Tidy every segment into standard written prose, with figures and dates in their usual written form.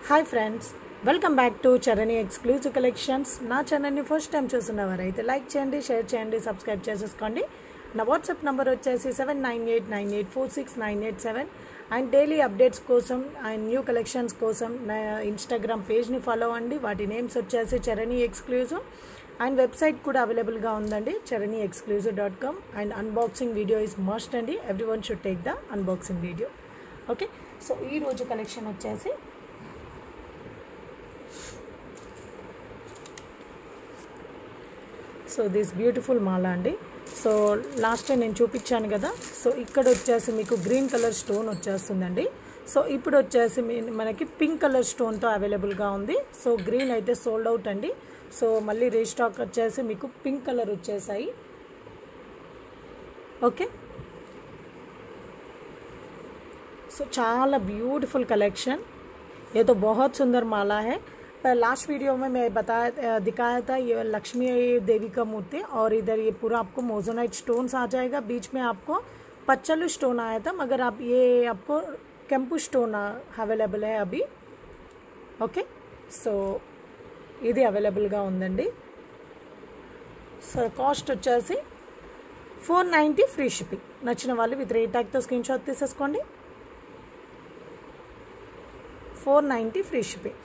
Hi friends, welcome back to Charani exclusive collections. నా ఛానల్ని first time చూస్తున్నవారైతే like చేయండి, share చేయండి, సబ్స్క్రైబ్ చేసేసుకోండి. నా వాట్సాప్ నెంబర్ వచ్చేసి 7989846987 అండ్ డైలీ అప్డేట్స్ కోసం అండ్ న్యూ కలెక్షన్స్ కోసం నా ఇన్స్టాగ్రామ్ పేజ్ని ఫాలో అవ్వండి. వాటి నేమ్స్ వచ్చేసి చరణి ఎక్స్క్లూజివ్ అండ్ వెబ్సైట్ కూడా అవైలబుల్గా ఉందండి, charaniexclusive.com. And unboxing video is must అండి, every one should take the unboxing video. Okay, so ఈరోజు కలెక్షన్ వచ్చేసి సో దిస్ బ్యూటిఫుల్ మాల అండి. సో లాస్ట్ టైం నేను చూపించాను కదా, సో ఇక్కడ వచ్చేసి మీకు గ్రీన్ కలర్ స్టోన్ వచ్చేస్తుందండి. సో ఇప్పుడు వచ్చేసి మనకి పింక్ కలర్ స్టోన్తో అవైలబుల్గా ఉంది. సో గ్రీన్ అయితే సోల్డ్ అవుట్ అండి. సో మళ్ళీ రీస్టాక్ వచ్చేసి మీకు పింక్ కలర్ వచ్చేసాయి. ఓకే, సో చాలా బ్यूटीफुल कलेक्शन, ये तो बहुत सुंदर माला है. पर लास्ट वीडियो में मैं दिखाया था ये लक्ष्मी देवी का मूर्ति, और इधर ये पूरा आपको मोजोनाइट स्टोन्स आ जाएगा. बीच में आपको पच्चलू स्टोन आया था, मगर आप ये आपको केंपू स्टोन अवेलेबल है अभी. ओके, సో ఇది అవైలబుల్గా ఉందండి. సో కాస్ట్ వచ్చేసి 490 ఫ్రీ షిప్పింగ్. నచ్చిన వాళ్ళు విత్ రేట్ ట్యాగ్తో స్క్రీన్ షాట్ తీసేసుకోండి. 490 फ्री शिपिंग.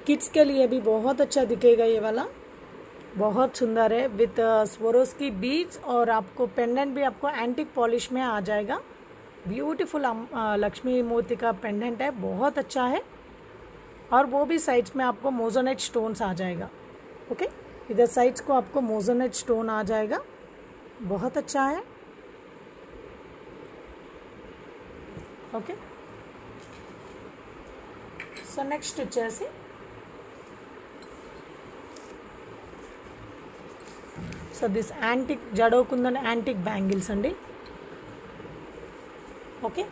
किड्स के लिए भी बहुत अच्छा दिखेगा ये वाला, बहुत सुंदर है विथ स्वरोस्की बीड्स, और आपको पेंडेंट भी आपको एंटिक पॉलिश में आ जाएगा. ब्यूटीफुल लक्ष्मी मूर्ति का पेंडेंट है, बहुत अच्छा है. और वो भी साइड्स में आपको मोजोनाइट स्टोन्स आ जाएगा. ओके, इधर साइड्स को आपको मोजोनाइट स्टोन आ जाएगा, बहुत अच्छा है. ఓకే, సో నెక్స్ట్ వచ్చేసి so this antique jadau kundan antique bangles అండి. ఓకే,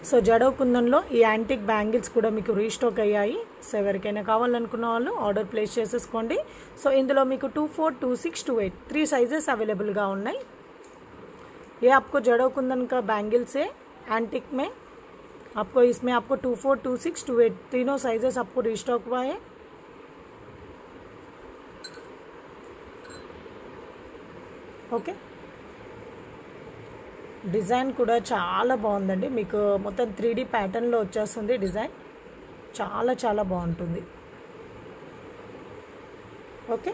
సో జడో కుందన్లో ఈ యాంటిక్ బ్యాంగిల్స్ కూడా మీకు రీస్టాక్ అయ్యాయి. సో ఎవరికైనా కావాలనుకున్న వాళ్ళు ఆర్డర్ ప్లేస్ చేసేసుకోండి. సో ఇందులో మీకు 24, 26, 28 3 साइजेस अवेलेबलగా ఉన్నాయి. ये आपको जड़ो कुंदन का बैंगल्स है एंटिक में. आपको इसमें आपको 24, 26, 28 तीनों साइजेस आपको रीस्टॉक हुआ है. ఓకే, డిజైన్ కూడా చాలా బాగుందండి. మీకు మొత్తం 3D ప్యాటర్న్లో వచ్చేస్తుంది డిజైన్, చాలా చాలా బాగుంటుంది. ఓకే,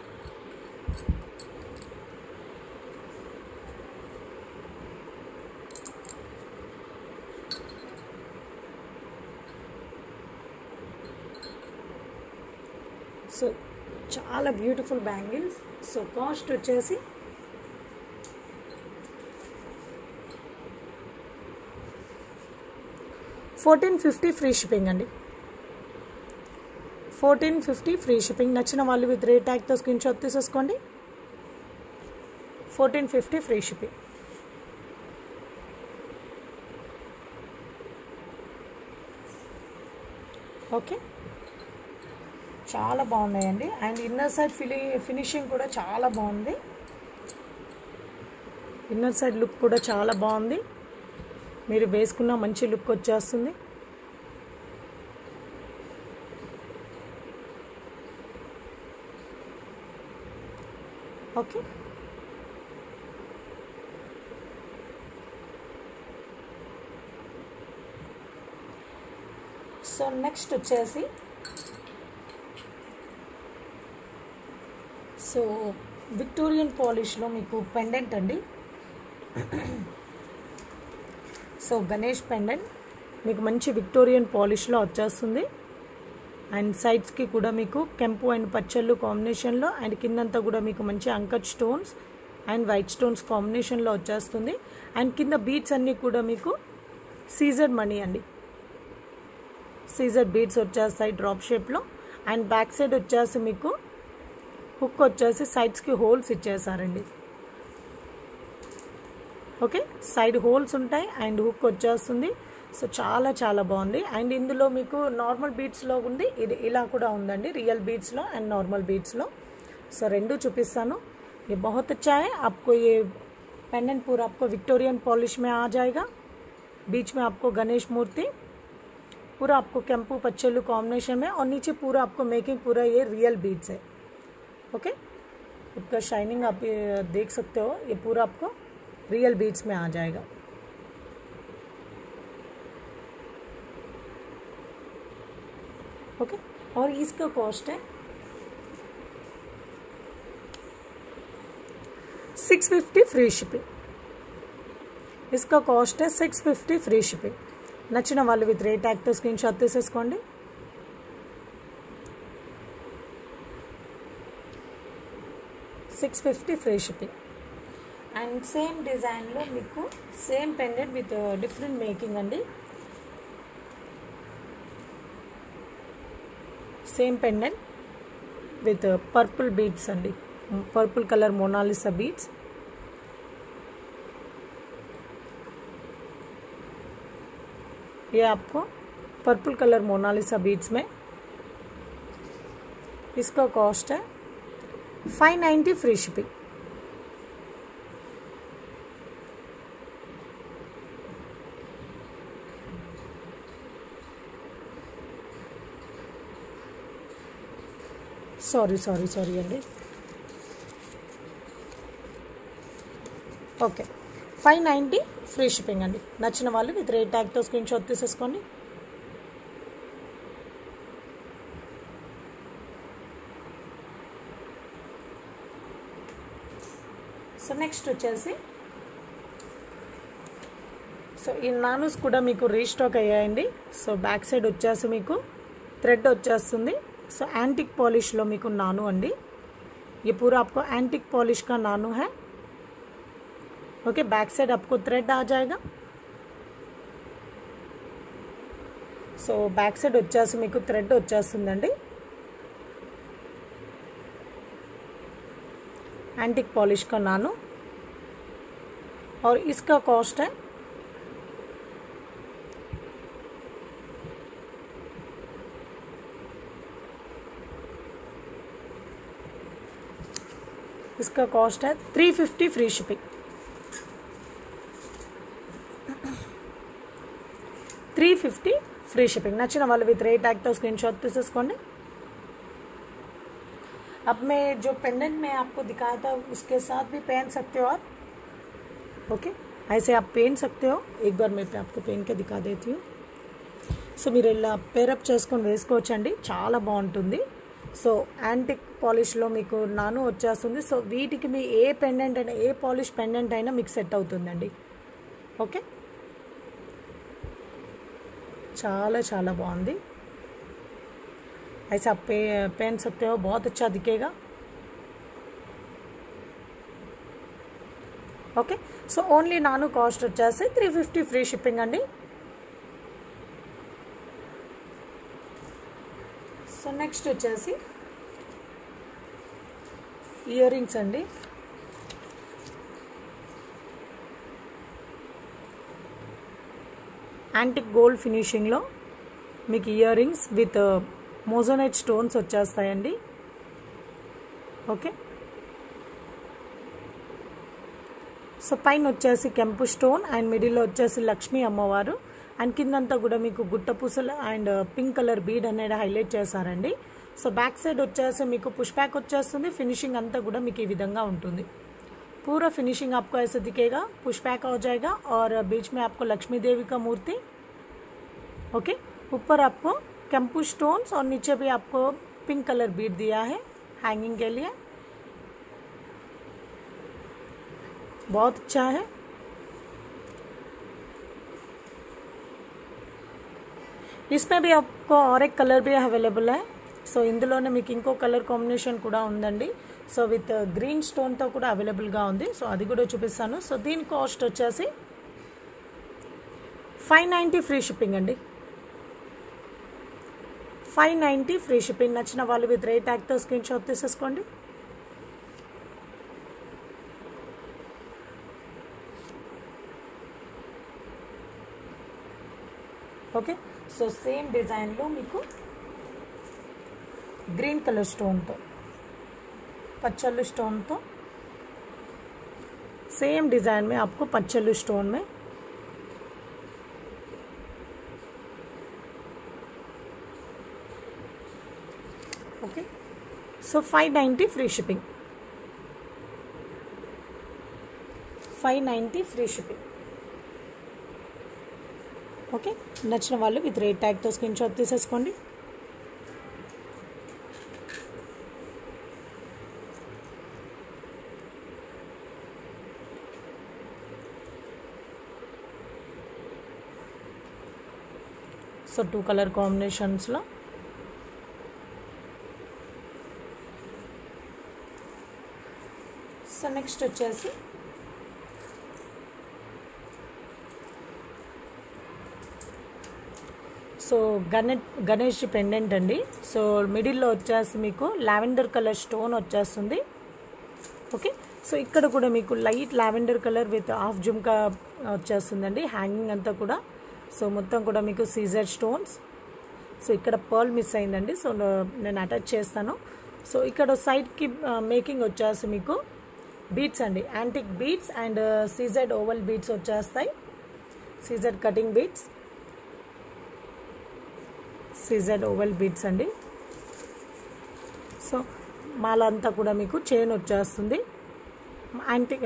సో చాలా బ్యూటిఫుల్ బ్యాంగిల్స్. సో కాస్ట్ వచ్చేసి $1450 ఫ్రీ షిప్పింగ్ అండి. 1450 ఫ్రీ షిప్పింగ్. నచ్చిన వాళ్ళు విత్ రేట్ ట్యాగ్తో స్క్రీన్ షాట్ తీసేసుకోండి. 1450 ఫ్రీ షిప్పింగ్. ఓకే, చాలా బాగున్నాయండి. అండ్ ఇన్నర్ సైడ్ ఫినిషింగ్ కూడా చాలా బాగుంది. ఇన్నర్ సైడ్ లుక్ కూడా చాలా బాగుంది. మీరు వేసుకున్న మంచి లుక్ వచ్చేస్తుంది. ఓకే, సో నెక్స్ట్ వచ్చేసి సో విక్టోరియన్ పాలిష్లో మీకు పెండెంట్ అండి. సో గణేష్ పెండెంట్ మీకు మంచి విక్టోరియన్ పాలిష్లో వచ్చేస్తుంది. అండ్ సైడ్స్కి కూడా మీకు కెంపు అండ్ పచ్చళ్ళు కాంబినేషన్లో, అండ్ కిందంతా కూడా మీకు మంచి uncut stones and white stones కాంబినేషన్లో వచ్చేస్తుంది. అండ్ కింద బీడ్స్ అన్నీ కూడా మీకు సీజర్ మనీ అండి, సీజర్ బీడ్స్ వచ్చేస్తాయి డ్రాప్ షేప్లో. అండ్ బ్యాక్ సైడ్ వచ్చేసి మీకు హుక్ వచ్చేసి సైడ్స్కి హోల్స్ ఇచ్చేసారండి. ఓకే, సైడ్ హోల్స్ ఉంటాయి అండ్ హుక్ వచ్చేస్తుంది. సో చాలా చాలా బాగుంది. అండ్ ఇందులో మీకు నార్మల్ బీడ్స్లో ఉంది, ఇది ఇలా కూడా ఉందండి, రియల్ బీడ్స్లో అండ్ నార్మల్ బీడ్స్లో. సో రెండు చూపిస్తాను. ये बहुत अच्छा है. आपको ये पेंडेंट पूरा आपको विक्टोरियन पॉलिश में आ जाएगा. बीच में आपको गणेश मूर्ति, पूरा आपको केम्पू पच्चेलू कॉम्बिनेशन में, और नीचे पूरा आपको मेकिंग पूरा ये रियल बीड्स है। ओके, इसका शाइनिंग आप ये देख सकते हो, ये पूरा आपको रियल बीड्स में आ जाएगा। ओके, और इसका कॉस्ट है 650 ఫ్రీ షిప్పింగ్। इसका కాస్ట్ है 650 ఫ్రీ షిప్పింగ్। నచ్చిన వాళ్ళు విత్ రేట్ ట్యాగ్తో స్క్రీన్ షాట్ తీసేసుకోండి। $650 ఫ్రీ షిప్పింగ్। అండ్ సేమ్ డిజైన్లో మీకు same pendant with different making అండి। Same pendant with purple beads అండి, पर्पल कलर मोनालिसा बीड्स। ये आपको पर्पल कलर मोनालिसा बीड्स में, इसका कॉस्ट है 590 फ्री शिपिंग। सॉरी अंडी। ఓకే, 590 ఫ్రీ షిప్పింగ్ అండి। నచ్చిన వాళ్ళు విత్ రేట్ ట్యాగ్తో స్క్రీన్ షాట్ తీసేసుకోండి। సో నెక్స్ట్ వచ్చేసి ఈ నానూస్ కూడా మీకు రీస్టాక్ అయ్యాయండి। సో బ్యాక్ సైడ్ వచ్చేసి మీకు థ్రెడ్ వచ్చేస్తుంది। సో యాంటిక్ पॉलिशలో మీకు నాను అండి। ये पूरा आपको एंटिक पॉलिश का नानू है। ओके, बैक साइड आपको थ्रेड आ जाएगा। సో బ్యాక్ సైడ్ వచ్చేసి మీకు థ్రెడ్ వచ్చేస్తుందండి। एंटिक पॉलिश का नानू, और इसका कॉस्ट है इसका कॉस्ट है 350 फ्री शिपिंग। 350 free shipping. नच्चिन वाले विथ रेट टैग तो स्क्रीन शॉट తీసేసుకోండి। अब मैं जो पेंडेंट में आपको दिखाया था उसके साथ भी पहन सकते हो आप। ओके, ऐसे आप पहन सकते हो। एक बार मैं आपको पहन के दिखा देती हूँ। సో మీరు ఇలా పేరప్ చేసుకొని వేసుకోవచ్చండి, చాలా బాగుంటుంది। సో యాంటిక్ పాలిష్లో మీకు నాను వచ్చేస్తుంది। సో వీటికి మీ ఏ పెండెంట్ అయినా, ఏ పాలిష్ పెండెంట్ అయినా మీకు సెట్ అవుతుందండి। ఓకే, చాలా చాలా బాగుంది। ऐसा आप पहन सकते हो, बहुत अच्छा दिखेगा। ओके, సో ఓన్లీ నాను కాస్ట్ వచ్చేసి 350 ఫ్రీ షిప్పింగ్ అండి। సో నెక్స్ట్ వచ్చేసి ఇయర్ రింగ్స్ అండి। యాంటిక్ గోల్డ్ ఫినిషింగ్లో మీకు earrings with moissanite stones వచ్చేస్తాయండి। ఓకే, సో పైన వచ్చేసి కెంపు స్టోన్ అండ్ మిడిల్లో వచ్చేసి లక్ష్మీ అమ్మవారు, అండ్ కిందంతా కూడా మీకు గుట్ట పూసలు అండ్ పింక్ కలర్ బీడ్ అనేది హైలైట్ చేశారండి। సో బ్యాక్ సైడ్ వచ్చేసి మీకు పుష్ బ్యాక్ వచ్చేస్తుంది। ఫినిషింగ్ అంతా కూడా మీకు ఈ విధంగా ఉంటుంది। पूरा फिनिशिंग आपको ऐसे दिखेगा, पुश बैक हो जाएगा, और बीच में आपको लक्ष्मी देवी का मूर्ति। ओके, ऊपर आपको कैंपू स्टोन्स और नीचे भी आपको पिंक कलर बीड दिया है हैंगिंग के लिए, बहुत अच्छा है। इसमें भी आपको और एक कलर भी अवेलेबल है। సో ఇందులోనే మీకు ఇంకో కలర్ కాంబినేషన్ కూడా ఉందండి। సో విత్ గ్రీన్ స్టోన్తో కూడా అవైలబుల్గా ఉంది। సో అది కూడా చూపిస్తాను। సో దీని కాస్ట్ వచ్చేసి 590 ఫ్రీ షిప్పింగ్ అండి। 590 ఫ్రీ షిప్పింగ్। నచ్చిన వాళ్ళు విత్ రేట్ ట్యాగ్తో స్క్రీన్ షాట్ తీసేసుకోండి। ఓకే, సో సేమ్ డిజైన్లో మీకు ग्रीन कलर स्टोन तो पच्चल्लू स्टोन तो सेम डिज़ाइन में आपको पच्चल्लू स्टोन में okay. So 590 free shipping, 590 free shipping. Okay, నచ్చిన వాళ్ళు విత్ రేట్ ట్యాగ్తో స్క్రీన్ షాట్ తీసేసుకోండి. సో 2 కలర్ కాంబినేషన్స్లో సో నెక్స్ట్ వచ్చేసి సో గణేష్ పెండెంట్ అండి. సో మిడిల్లో వచ్చేసి మీకు లావెండర్ కలర్ స్టోన్ వచ్చేస్తుంది. ఓకే, సో ఇక్కడ కూడా మీకు light lavender colour with half jhumka వచ్చేస్తుందండి. హ్యాంగింగ్ అంతా కూడా సో మొత్తం కూడా మీకు సీజర్ స్టోన్స్. సో ఇక్కడ పర్ల్ మిస్ అయిందండి, సో నేను అటాచ్ చేస్తాను. సో ఇక్కడ సైడ్కి మేకింగ్ వచ్చేసి మీకు బీడ్స్ అండి, antique beads and CZ oval beads వచ్చేస్తాయి. CZ cutting beads, CZ oval beads అండి. సో మాల అంతా కూడా మీకు చైన్ వచ్చేస్తుంది. యాంటిక్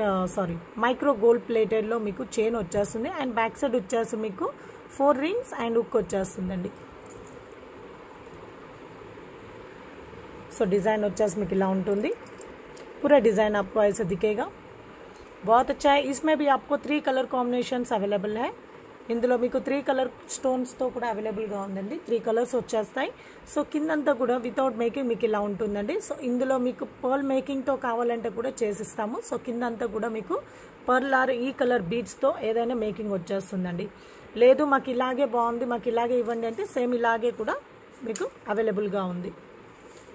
మైక్రో గోల్డ్ ప్లేటెడ్లో మీకు చైన్ వచ్చేస్తుంది. అండ్ బ్యాక్ సైడ్ వచ్చేసి మీకు 4 రింగ్స్ అండ్ హుక్ వచ్చేస్తుందండి. సో डिज़ाइन వచ్చేసి మీకు ఇలా ఉంటుంది. पूरा डिज़ाइन आपको ऐसे दिखेगा, बहुत अच्छा है. इसमें भी आपको 3 कलर कॉम्बिनेशंस अवेलेबल है. ఇందులో మీకు 3 కలర్ స్టోన్స్తో కూడా అవైలబుల్గా ఉందండి. 3 కలర్స్ వచ్చేస్తాయి. సో కిందంతా కూడా వితౌట్ మేకింగ్ మీకు ఇలా ఉంటుందండి. సో ఇందులో మీకు పర్ల్ మేకింగ్తో కావాలంటే కూడా చేసిస్తాము. సో కిందంతా కూడా మీకు పర్ల్ ఆర్ ఈ కలర్ బీడ్స్తో ఏదైనా మేకింగ్ వచ్చేస్తుందండి. లేదు మాకు ఇలాగే బాగుంది, మాకు ఇలాగే ఇవ్వండి అంటే సేమ్ ఇలాగే కూడా మీకు అవైలబుల్గా ఉంది.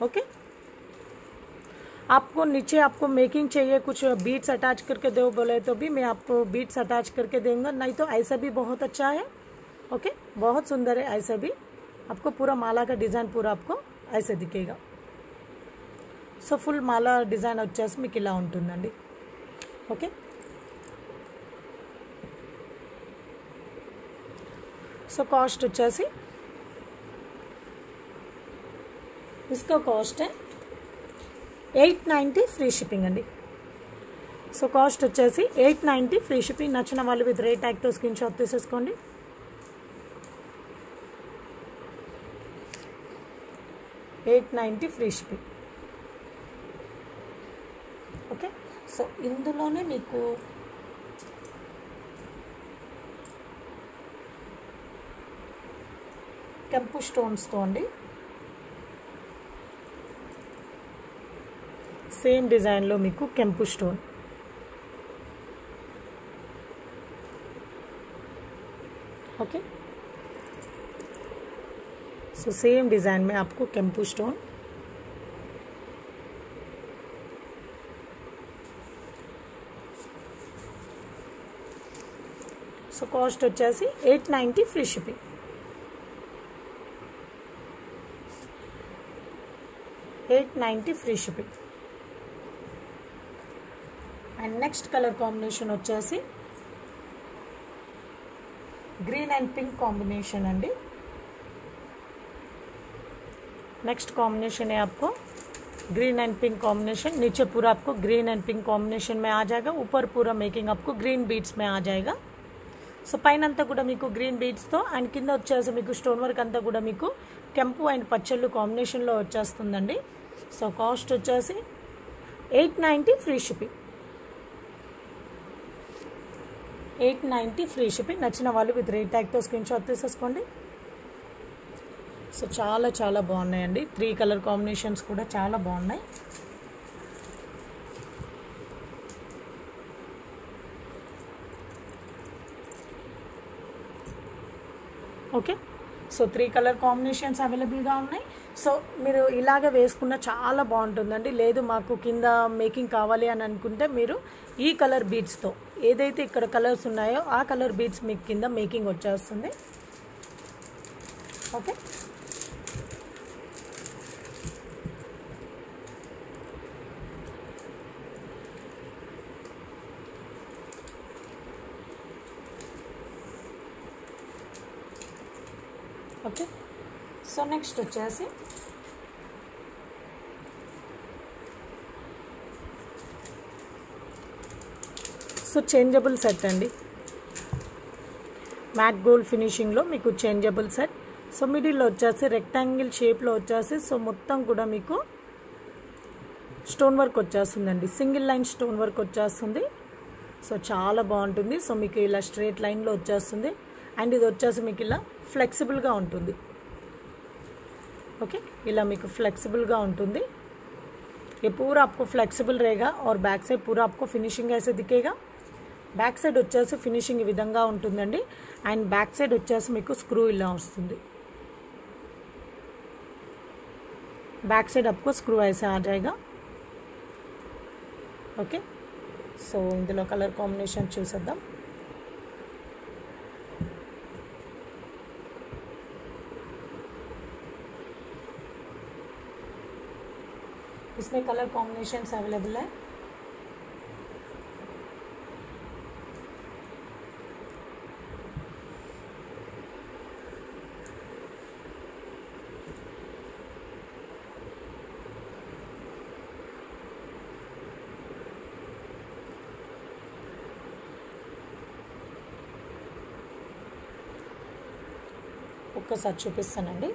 ओके, आपको नीचे आपको मेकिंग चाहिए, कुछ बीट्स अटैच करके दो बोले तो भी मैं आपको बीट्स अटैच करके दूंगा, नहीं तो ऐसा भी बहुत अच्छा है. ओके, बहुत सुंदर है. ऐसा भी आपको पूरा माला का डिज़ाइन पूरा आपको ऐसे दिखेगा. సో ఫుల్ మాలా డిజైన్ వచ్చేసి మీకు ఇలా ఉంటుందండి. ఓకే, సో కాస్ట్ వచ్చేసి इसका कॉस्ट है 890 ఫ్రీ షిప్పింగ్ అండి. సో కాస్ట్ వచ్చేసి 890 ఫ్రీ షిప్పింగ్. నచ్చిన వాళ్ళు విత్ రేట్ ట్యాగ్తో స్క్రీన్ షాట్ తీసేసుకోండి. $890 ఫ్రీ షిప్పింగ్. ఓకే, సో ఇందులోనే మీకు కెంపు స్టోన్స్తో అండి సేమ్ డిజైన్లో మీకు కెంపు stone. Okay, so same design में आपको केम्पू स्टोन. सो कॉस्ट వచ్చేసి 890 free shipping. 890 free shipping. And next colour combination వచ్చేసి ग्रीन एंड पिंक कॉम्बिनेशन अंडी. नेक्स्ट कॉम्बिनेशन है आपको ग्रीन एंड पिंक कॉम्बिनेशन. नीचे पूरा आपको ग्रीन एंड पिंक कॉम्बिनेशन में आ जाएगा. ऊपर पूरा मेकिंग आपको ग्रीन बीड्स में आ जाएगा. సో పైన అంతా కూడా మీకు గ్రీన్ బీడ్స్తో అండ్ కింద వచ్చేసి మీకు స్టోన్ వర్క్ అంతా కూడా మీకు కెంపు అండ్ పచ్చళ్ళు కాంబినేషన్లో వచ్చేస్తుందండి. సో కాస్ట్ వచ్చేసి 890 ఫ్రీ షిప్పింగ్. 890 free shipping. నచ్చిన వాళ్ళు విత్ రేట్ ట్యాగ్తో స్క్రీన్ షాట్ తీసేసుకోండి. సో చాలా చాలా బాగున్నాయండి. 3 కలర్ కాంబినేషన్స్ కూడా చాలా బాగున్నాయి. ఓకే, సో 3 కలర్ కాంబినేషన్స్ అవైలబుల్గా ఉన్నాయి. సో మీరు ఇలాగ వేసుకున్న చాలా బాగుంటుందండి. లేదు మాకు కింద మేకింగ్ కావాలి అని అనుకుంటే మీరు ఈ కలర్ బీడ్స్తో ఏదైతే ఇక్కడ కలర్స్ ఉన్నాయో ఆ కలర్ బీడ్స్ మీకు కింద మేకింగ్ వచ్చేస్తుంది. Okay, okay. సో నెక్స్ట్ వచ్చేసి సో చేంజబుల్ సెట్ అండి, మ్యాట్ గోల్డ్ ఫినిషింగ్లో మీకు చేంజబుల్ సెట్. సో మిడిల్లో వచ్చేసి రెక్టాంగిల్ షేప్లో వచ్చేసి సో మొత్తం కూడా మీకు స్టోన్ వర్క్ వచ్చేస్తుందండి, సింగిల్ లైన్ స్టోన్ వర్క్ వచ్చేస్తుంది. సో చాలా బాగుంటుంది. సో మీకు ఇలా స్ట్రేట్ లైన్లో వచ్చేస్తుంది. అండ్ ఇది వచ్చేసి మీకు ఇలా ఫ్లెక్సిబుల్గా ఉంటుంది. ओके ఇలా మీకు ఫ్లెక్సిబుల్గా ఉంటుంది. ये पूरा आपको फ्लेक्सिबल रहेगा और बैक साइड पूरा आपको फिनिशिंग ऐसे दिखेगा. बैक साइड వచ్చేసి ఫినిషింగ్ ఈ విధంగా ఉంటుందండి. అండ్ బ్యాక్ సైడ్ వచ్చేసి మీకు స్క్రూ ఇలా వస్తుంది. बैक साइड आपको स्क्रू ऐसे आ जाएगा. ओके సో ఇందులో కలర్ కాంబినేషన్ చూసేద్దాం. इसमें कलर कॉम्बिनेशंस अवेलेबल है. ఒక్కసారి చూపిస్తానండి,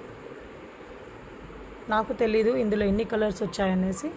నాకు తెలీదు ఇందులో ఎన్ని కలర్స్ వచ్చాయనేసి.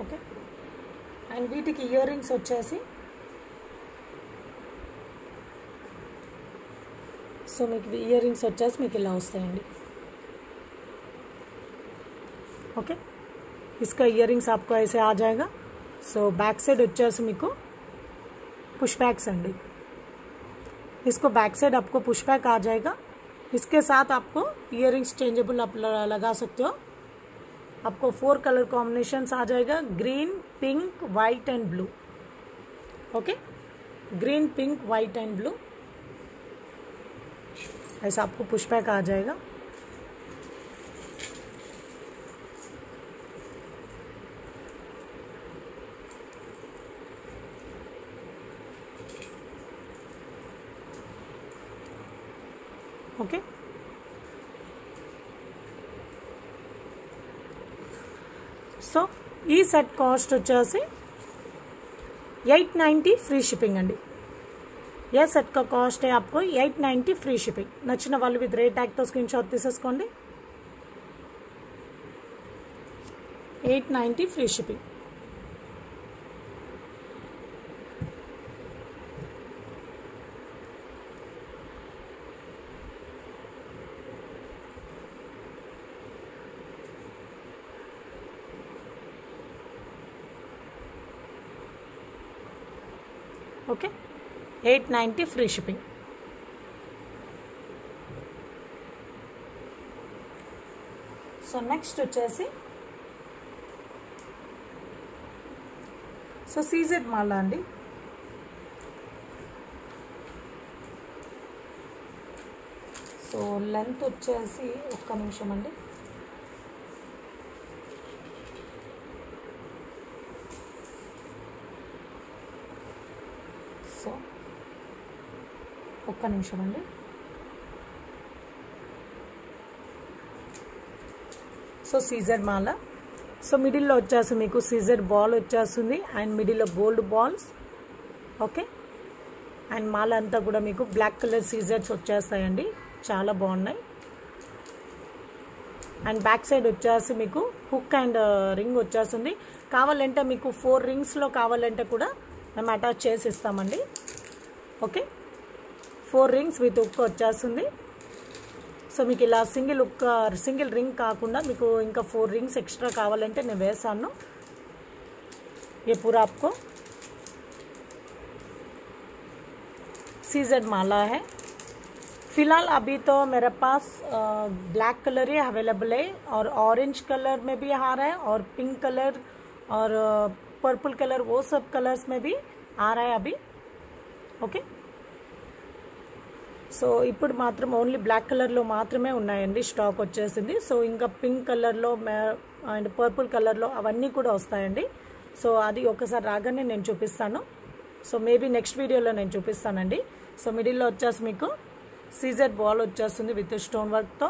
ఓకే అండ్ వీటికి ఇయర్ రింగ్స్ వచ్చేసి సో మీకు ఇయర్ రింగ్స్ వచ్చేసి మీకు ఇలా వస్తాయండి. ఓకే इसका इयर रिंग्स आपको ऐसे आ जाएगा. सो बैक साइड వచ్చేసి మీకు पुश बैक्स अंडी, इसको बैक साइड आपको पुश बैक आ जाएगा. इसके साथ आपको इयर रिंग्स चेंजेबल आप लगा सकते हो. आपको 4 कलर कॉम्बिनेशंस आ जाएगा, green, pink, white and blue. Okay green, pink, white and blue ऐसा आपको पुश बैक आ जाएगा. ओके సో ఈ సెట్ కాస్ట్ వచ్చేసి 890 ఫ్రీ షిప్పింగ్ అండి. ఏ సెట్ का కాస్ట్ है आपको 890 ఫ్రీ షిప్పింగ్. నచ్చిన వాళ్ళు విత్ రేట్ ట్యాగ్ తో స్క్రీన్ షాట్ తీసేసుకోండి. 890 free shipping. Okay 890 free shipping. So next వచ్చేసి సో సీజెడ్ మాలా అండి. సో లెంత్ వచ్చేసి ఒక్క నిమిషం అండి. సో ఒక్క నిమిషం అండి. సో సీజర్ మాల. సో మిడిల్లో వచ్చేసి మీకు సీజర్ బాల్ వచ్చేస్తుంది అండ్ మిడిల్లో గోల్డ్ బాల్స్. ఓకే అండ్ మాల అంతా కూడా మీకు బ్లాక్ కలర్ సీజర్స్ వచ్చేస్తాయండి, చాలా బాగున్నాయి. అండ్ బ్యాక్ సైడ్ వచ్చేసి మీకు హుక్ అండ్ రింగ్ వచ్చేస్తుంది. కావాలంటే మీకు 4 రింగ్స్లో కావాలంటే కూడా మేము అటాచ్ చేసి ఇస్తామండి. ఓకే 4 రింగ్స్ విత్ హుక్ వచ్చేస్తుంది. సో మీకు ఇలా సింగిల్ రింగ్ కాకుండా మీకు ఇంకా 4 రింగ్స్ एक्स्ट्रा కావాలంటే నేను వేసాను. ये पूरा आपको सीजेड माला है. फिलहाल अभी तो मेरे पास ब्लैक कलर ही अवेलेबल है और ऑरेंज कलर में भी आ रहा है और पिंक कलर और पर्पल कलर वो सब कलर्स में भी आ रहा है अभी. ओके సో ఇప్పుడు మాత్రం ఓన్లీ బ్లాక్ కలర్లో మాత్రమే ఉన్నాయండి, స్టాక్ వచ్చేసింది. సో ఇంకా పింక్ కలర్లో అండ్ పర్పుల్ కలర్లో అవన్నీ కూడా వస్తాయండి. సో అది ఒకసారి రాగానే నేను చూపిస్తాను. సో మేబీ నెక్స్ట్ వీడియోలో నేను చూపిస్తానండి. సో మిడిల్లో వచ్చేసి మీకు సీజెడ్ బాల్ వచ్చేస్తుంది విత్ స్టోన్ వర్క్తో.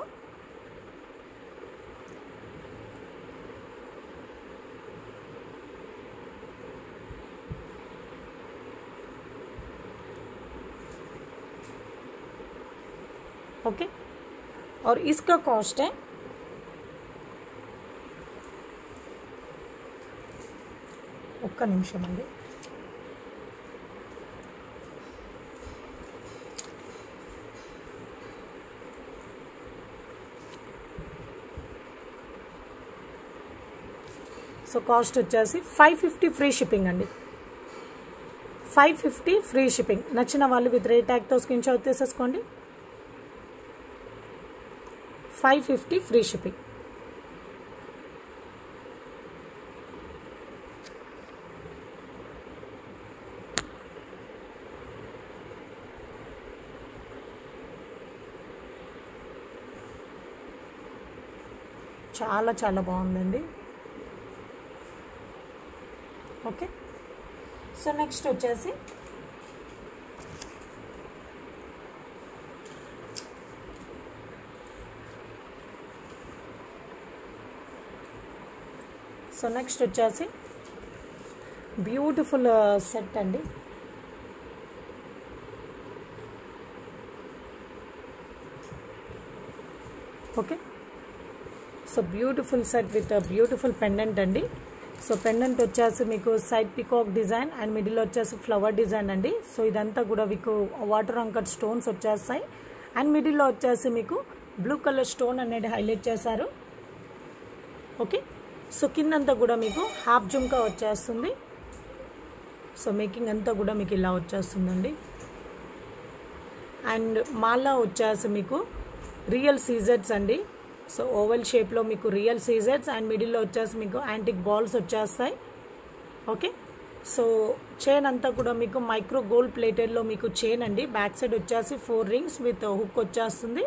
ओके और इसका कॉस्ट है ఒక్క నిమిషం అండి. సో కాస్ట్ వచ్చేసి 550 ఫ్రీ షిప్పింగ్ అండి. 550 ఫ్రీ షిప్పింగ్. నచ్చిన వాళ్ళు విత్ రేట్ ట్యాగ్తో స్క్రీన్ షాట్ తీసేసుకోండి. 550 ఫ్రీ షిప్పింగ్. చాలా చాలా బాగుందండి. ఓకే సో నెక్స్ట్ వచ్చేసి బ్యూటిఫుల్ సెట్ అండి. Okay so beautiful set with beautiful pendant అండి. సో పెండెంట్ వచ్చేసి మీకు side peacock design and middle వచ్చేసి ఫ్లవర్ డిజైన్ అండి. సో ఇదంతా కూడా మీకు వాటర్ అంకర్ స్టోన్స్ వచ్చేస్తాయి అండ్ మిడిల్లో వచ్చేసి మీకు బ్లూ కలర్ స్టోన్ అనేది హైలైట్ చేశారు. ఓకే సో కిందంతా కూడా మీకు హాఫ్ జుంకా వచ్చేస్తుంది. సో మేకింగ్ అంతా కూడా మీకు ఇలా వచ్చేస్తుందండి. అండ్ మాలా వచ్చేసి మీకు రియల్ సీజెడ్స్ అండి. సో ఓవెల్ షేప్లో మీకు రియల్ సీజెడ్స్ అండ్ మిడిల్లో వచ్చేసి మీకు యాంటిక్ బాల్స్ వచ్చేస్తాయి. ఓకే సో చైన్ అంతా కూడా మీకు మైక్రో గోల్డ్ ప్లేటెడ్లో మీకు చైన్ అండి. బ్యాక్ సైడ్ వచ్చేసి 4 రింగ్స్ విత్ హుక్ వచ్చేస్తుంది.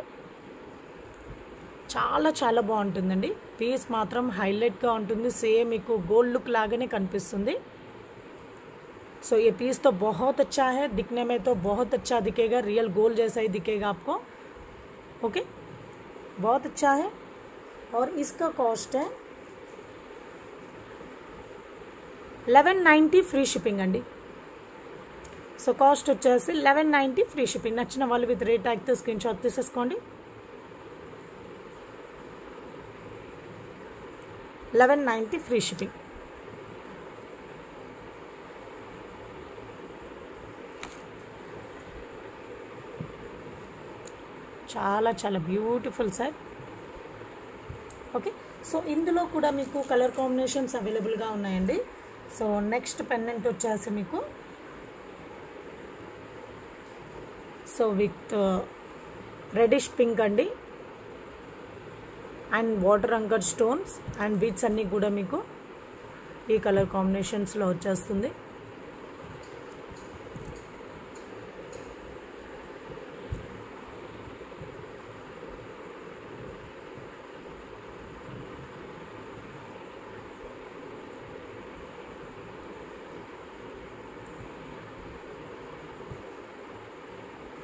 చాలా చాలా బాగుంటుందండి. పీస్ మాత్రం హైలైట్గా ఉంటుంది. సేమ్ మీకు गोल्ड लुक लागाने कनिपिस्तुंदी. सो ये पीस तो बहुत अच्छा है, दिखने में तो बहुत अच्छा दिखेगा, रियल गोल्ड जैसा ही दिखेगा आपको. ओके बहुत अच्छा है. और इसका कॉस्ट है 1190 फ्री शिपिंग अंडी. సో కాస్ట్ వచ్చేసి 1190 ఫ్రీ షిప్పింగ్. నచ్చిన వాళ్ళు విత్ రేట్ ట్యాగ్తో స్క్రీన్ షాట్ తీసేసుకోండి. 1190 ఫ్రీ షిప్పింగ్. చాలా చాలా బ్యూటిఫుల్ సెట్. ఓకే సో ఇందులో కూడా మీకు కలర్ కాంబినేషన్స్ అవైలబుల్గా ఉన్నాయండి. సో నెక్స్ట్ పెండెంట్ వచ్చేసి మీకు సో విత్ రెడిష్ పింక్ అండి and water anchor stones and beads అన్నీ కూడా మీకు ఈ కలర్ కాంబినేషన్స్లో వచ్చేస్తుంది.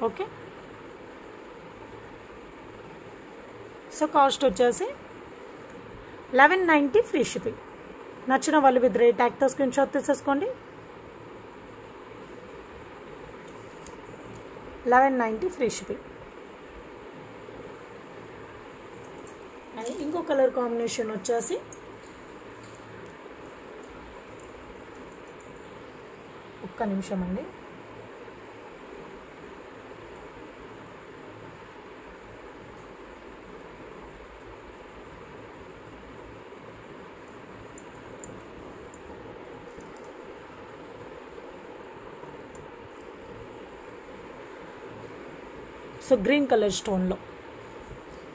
ఓకే సో కాస్ట్ వచ్చేసి 1190 ఫ్రీ షిప్పింగ్. నచ్చిన వాళ్ళు విత్ రేట్ ట్యాగ్తో స్క్రీన్ షాట్ తీసేసుకోండి. 1190 ఫ్రీ షిప్పింగ్. అండ్ ఇంకో కలర్ కాంబినేషన్ వచ్చేసి ఒక్క నిమిషం అండి. సో గ్రీన్ కలర్ స్టోన్లో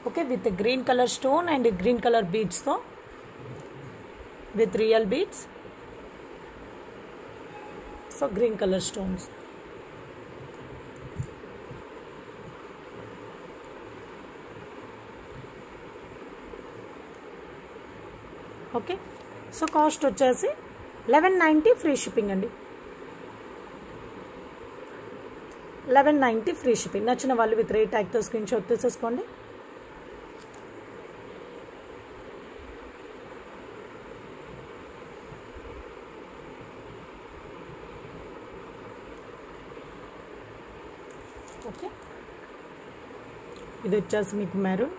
okay with green colour stone and green colour బీడ్స్తో with real beads. So green colour stones okay. So cost వచ్చేసి 1190 ఫ్రీ షిప్పింగ్ అండి. 1190 ఫ్రీ షిప్పింగ్. నచ్చిన వాళ్ళు విత్ రేట్ ట్యాగ్తో స్క్రీన్ షాట్ తీసేసుకోండి. ఓకే, ఇది వచ్చేసి మీకు మెరూన్.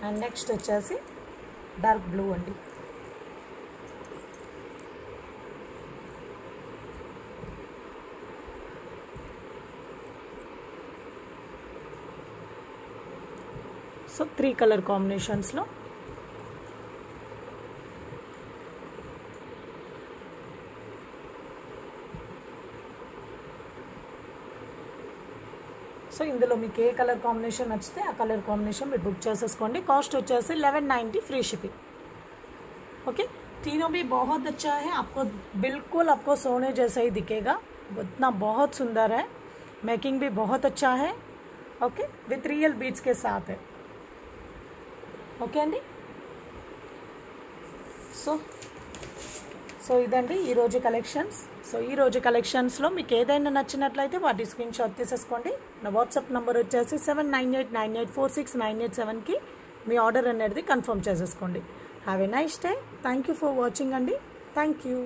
అండ్ నెక్స్ట్ వచ్చేసి డార్క్ బ్లూ అండి. సో 3 కలర్ కాంబినేషన్స్లో సో ఇందులో మీకు ఏ కలర్ కాంబినేషన్ నచ్చితే ఆ కలర్ కాంబినేషన్ మీరు बुक చేసేసుకోండి. కాస్ట్ వచ్చేసి 1190 फ्री शिपिंग. ओके, तीनों भी बहुत अच्छा है. आपको बिल्कुल आपको सोने जैसा ही दिखेगा. इतना बहुत सुंदर है. मेकिंग भी बहुत अच्छा है. ओके, विथ रियल बीड्स के साथ है. ఓకే అండి. సో ఇదండి ఈరోజు కలెక్షన్స్. సో ఈరోజు కలెక్షన్స్లో మీకు ఏదైనా నచ్చినట్లయితే వాటి స్క్రీన్ షాట్ తీసేసుకోండి. నా వాట్సాప్ నెంబర్ వచ్చేసి 7989846987కి మీ ఆర్డర్ అనేది కన్ఫర్మ్ చేసేసుకోండి. Have a nice day. Thank you for watching అండి. Thank you.